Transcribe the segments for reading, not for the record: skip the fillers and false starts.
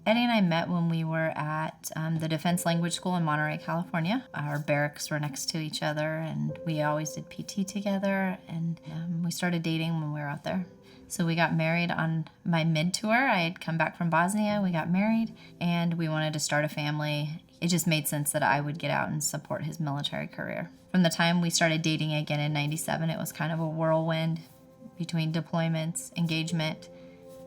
Eddie and I met when we were at the Defense Language School in Monterey, California. Our barracks were next to each other, and we always did PT together, and we started dating when we were out there. So we got married on my mid-tour. I had come back from Bosnia, we got married, and we wanted to start a family. It just made sense that I would get out and support his military career. From the time we started dating again in '97, it was kind of a whirlwind between deployments, engagement,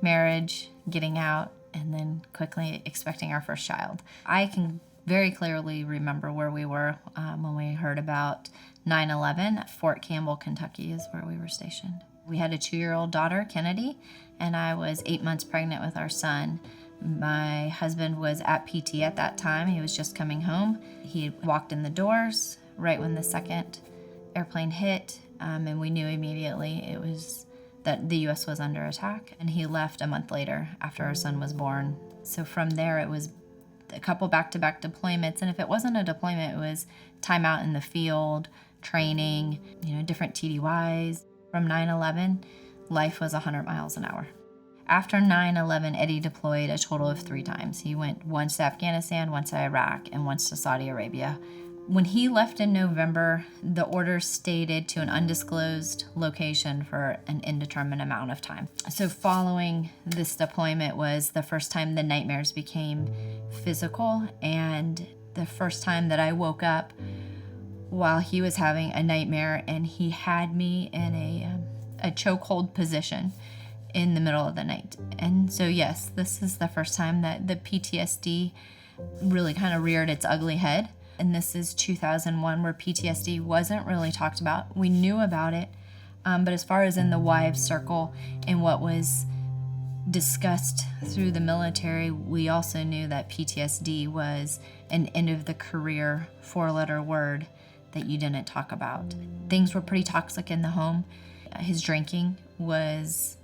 marriage, getting out, and then quickly expecting our first child. I can very clearly remember where we were when we heard about 9/11. Fort Campbell, Kentucky is where we were stationed. We had a 2-year-old daughter, Kennedy, and I was 8 months pregnant with our son. My husband was at PT at that time. He was just coming home. He walked in the doors right when the second airplane hit, and we knew immediately it was that the U.S. was under attack, and he left a month later after our son was born. So from there, it was a couple back-to-back deployments, and if it wasn't a deployment, it was time out in the field, training, different TDYs. From 9/11, life was 100 miles an hour. After 9/11, Eddie deployed a total of 3 times. He went once to Afghanistan, once to Iraq, and once to Saudi Arabia. When he left in November, the order stated to an undisclosed location for an indeterminate amount of time. So following this deployment was the first time the nightmares became physical, and the first time that I woke up while he was having a nightmare, and he had me in a chokehold position in the middle of the night. And so yes, this is the first time that the PTSD really kind of reared its ugly head. And this is 2001, where PTSD wasn't really talked about. We knew about it, but as far as in the wives' circle and what was discussed through the military, we also knew that PTSD was an end-of-the-career 4-letter word that you didn't talk about. Things were pretty toxic in the home. His drinking was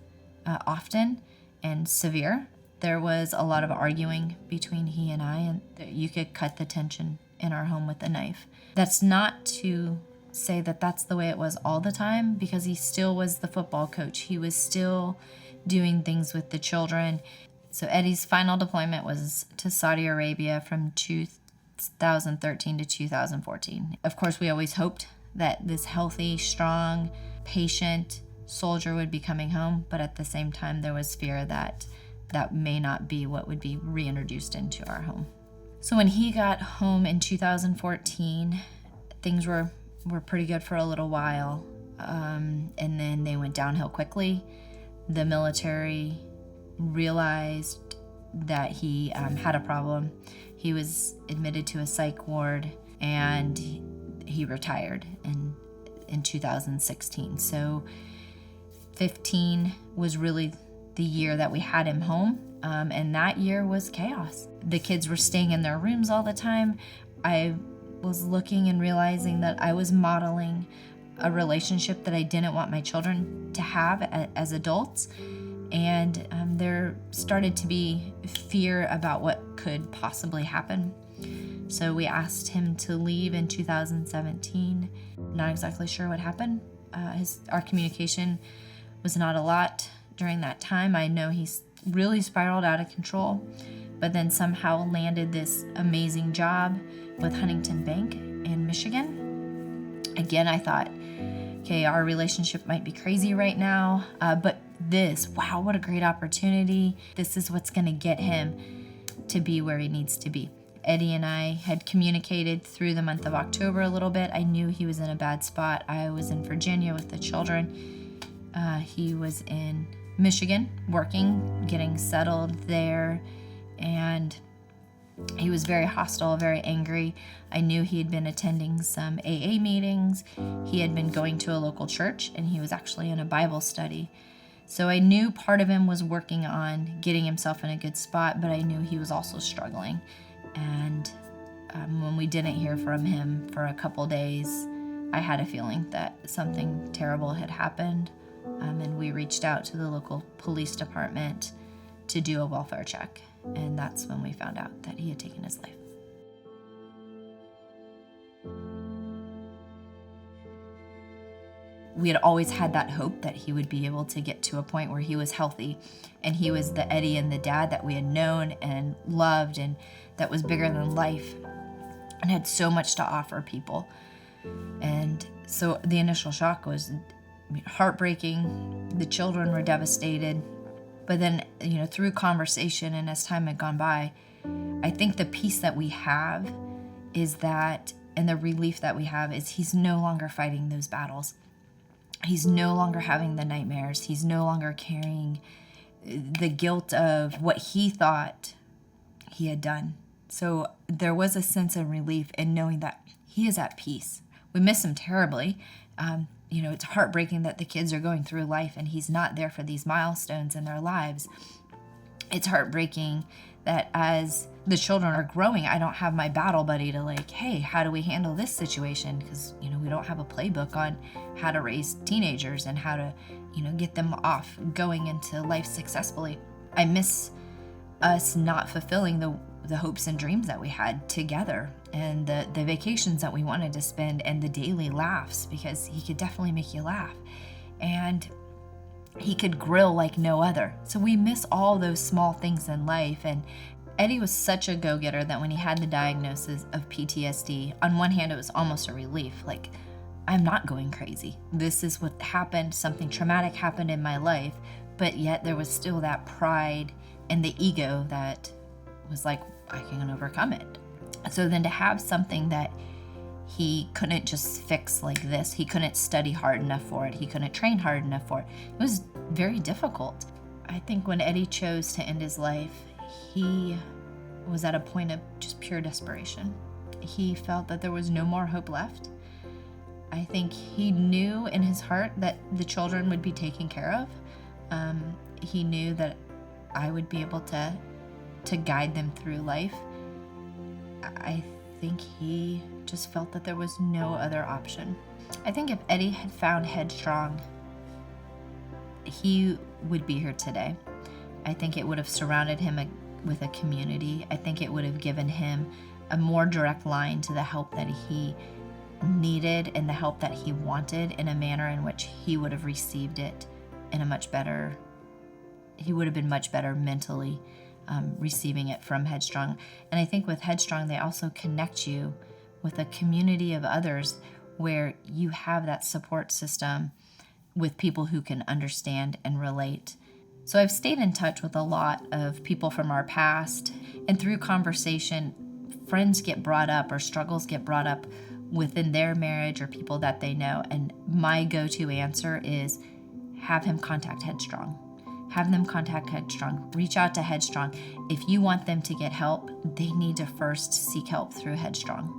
often and severe. There was a lot of arguing between he and I, and you could cut the tension in our home with a knife. That's not to say that that's the way it was all the time, because he still was the football coach. He was still doing things with the children. So Eddie's final deployment was to Saudi Arabia from 2013 to 2014. Of course, we always hoped that this healthy, strong, patient soldier would be coming home, but at the same time, there was fear that that may not be what would be reintroduced into our home. So when he got home in 2014, things were pretty good for a little while, and then they went downhill quickly. The military realized that he had a problem. He was admitted to a psych ward, and he retired in 2016. So 15 was really the year that we had him home. And that year was chaos. The kids were staying in their rooms all the time. I was looking and realizing that I was modeling a relationship that I didn't want my children to have as adults. And there started to be fear about what could possibly happen. So we asked him to leave in 2017. Not exactly sure what happened. Our communication was not a lot during that time. I know he's really spiraled out of control, but then somehow landed this amazing job with Huntington Bank in Michigan. Again, I thought, okay, our relationship might be crazy right now, but wow, what a great opportunity. This is what's going to get him to be where he needs to be. Eddie and I had communicated through the month of October a little bit. I knew he was in a bad spot. I was in Virginia with the children. He was in Michigan working, getting settled there, and he was very hostile, very angry. I knew he had been attending some AA meetings. He had been going to a local church, and he was actually in a Bible study. So I knew part of him was working on getting himself in a good spot, but I knew he was also struggling. And when we didn't hear from him for a couple days, I had a feeling that something terrible had happened. And we reached out to the local police department to do a welfare check. And that's when we found out that he had taken his life. we had always had that hope that he would be able to get to a point where he was healthy and he was the Eddie and the dad that we had known and loved and that was bigger than life and had so much to offer people. And so the initial shock was heartbreaking. The children were devastated. But then, through conversation and as time had gone by, I think the peace that we have is that, and the relief that we have is he's no longer fighting those battles. He's no longer having the nightmares. He's no longer carrying the guilt of what he thought he had done. So there was a sense of relief in knowing that he is at peace. We miss him terribly. It's heartbreaking that the kids are going through life and he's not there for these milestones in their lives. It's heartbreaking that as the children are growing, I don't have my battle buddy to hey, how do we handle this situation? Because, we don't have a playbook on how to raise teenagers and how to, get them off going into life successfully. I miss us not fulfilling the hopes and dreams that we had together and the vacations that we wanted to spend and the daily laughs, because he could definitely make you laugh. And he could grill like no other. So we miss all those small things in life. And Eddie was such a go-getter that when he had the diagnosis of PTSD, on one hand, it was almost a relief. I'm not going crazy. This is what happened. Something traumatic happened in my life. But yet there was still that pride and the ego that was I can overcome it. So then to have something that he couldn't just fix like this, he couldn't study hard enough for it, he couldn't train hard enough for it, it was very difficult. I think when Eddie chose to end his life, he was at a point of just pure desperation. He felt that there was no more hope left. I think he knew in his heart that the children would be taken care of. He knew that I would be able to guide them through life. I think he just felt that there was no other option. I think if Eddie had found Headstrong, he would be here today. I think it would have surrounded him with a community. I think it would have given him a more direct line to the help that he needed and the help that he wanted in a manner in which he would have received it in he would have been much better mentally receiving it from Headstrong. And I think with Headstrong, they also connect you with a community of others where you have that support system with people who can understand and relate. So I've stayed in touch with a lot of people from our past, and through conversation, friends get brought up or struggles get brought up within their marriage or people that they know. And my go-to answer is have him contact Headstrong. Have them contact Headstrong. Reach out to Headstrong. If you want them to get help, they need to first seek help through Headstrong.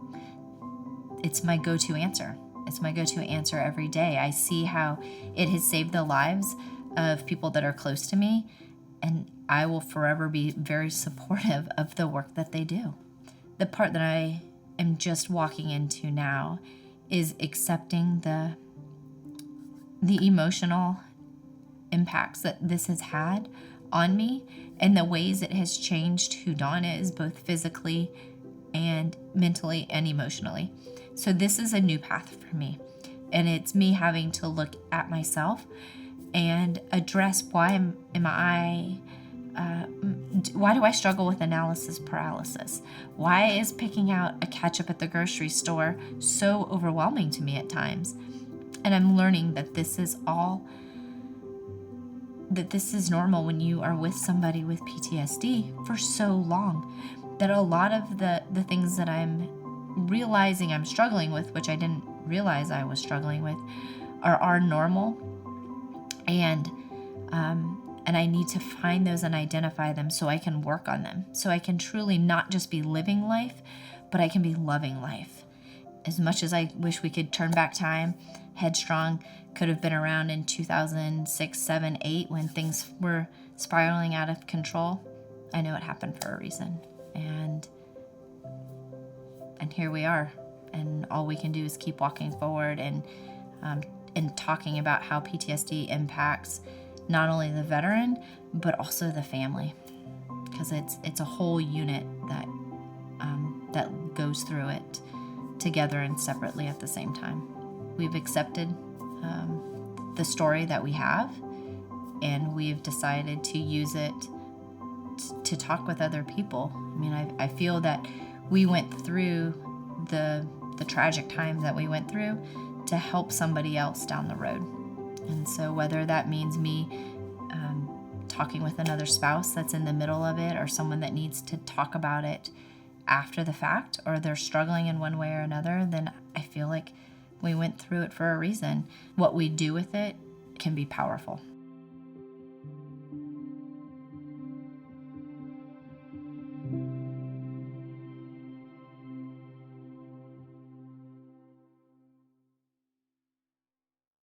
It's my go-to answer. It's my go-to answer every day. I see how it has saved the lives of people that are close to me, and I will forever be very supportive of the work that they do. The part that I am just walking into now is accepting the emotional impacts that this has had on me and the ways it has changed who Dawn is, both physically and mentally and emotionally. So this is a new path for me, and it's me having to look at myself and address why do I struggle with analysis paralysis? Why is picking out a ketchup at the grocery store so overwhelming to me at times? And I'm learning that this is normal when you are with somebody with PTSD for so long, that a lot of the things that I'm realizing I'm struggling with, which I didn't realize I was struggling with, are normal. And I need to find those and identify them so I can work on them. So I can truly not just be living life, but I can be loving life. As much as I wish we could turn back time, Headstrong could have been around in 2006, 7, 8 when things were spiraling out of control. I know it happened for a reason. And here we are. And all we can do is keep walking forward and talking about how PTSD impacts not only the veteran, but also the family. Because it's a whole unit that goes through it together and separately at the same time. We've accepted the story that we have, and we've decided to use it to talk with other people. I mean, I feel that we went through the tragic times that we went through to help somebody else down the road. And so whether that means me talking with another spouse that's in the middle of it, or someone that needs to talk about it after the fact, or they're struggling in one way or another, then I feel like we went through it for a reason. What we do with it can be powerful.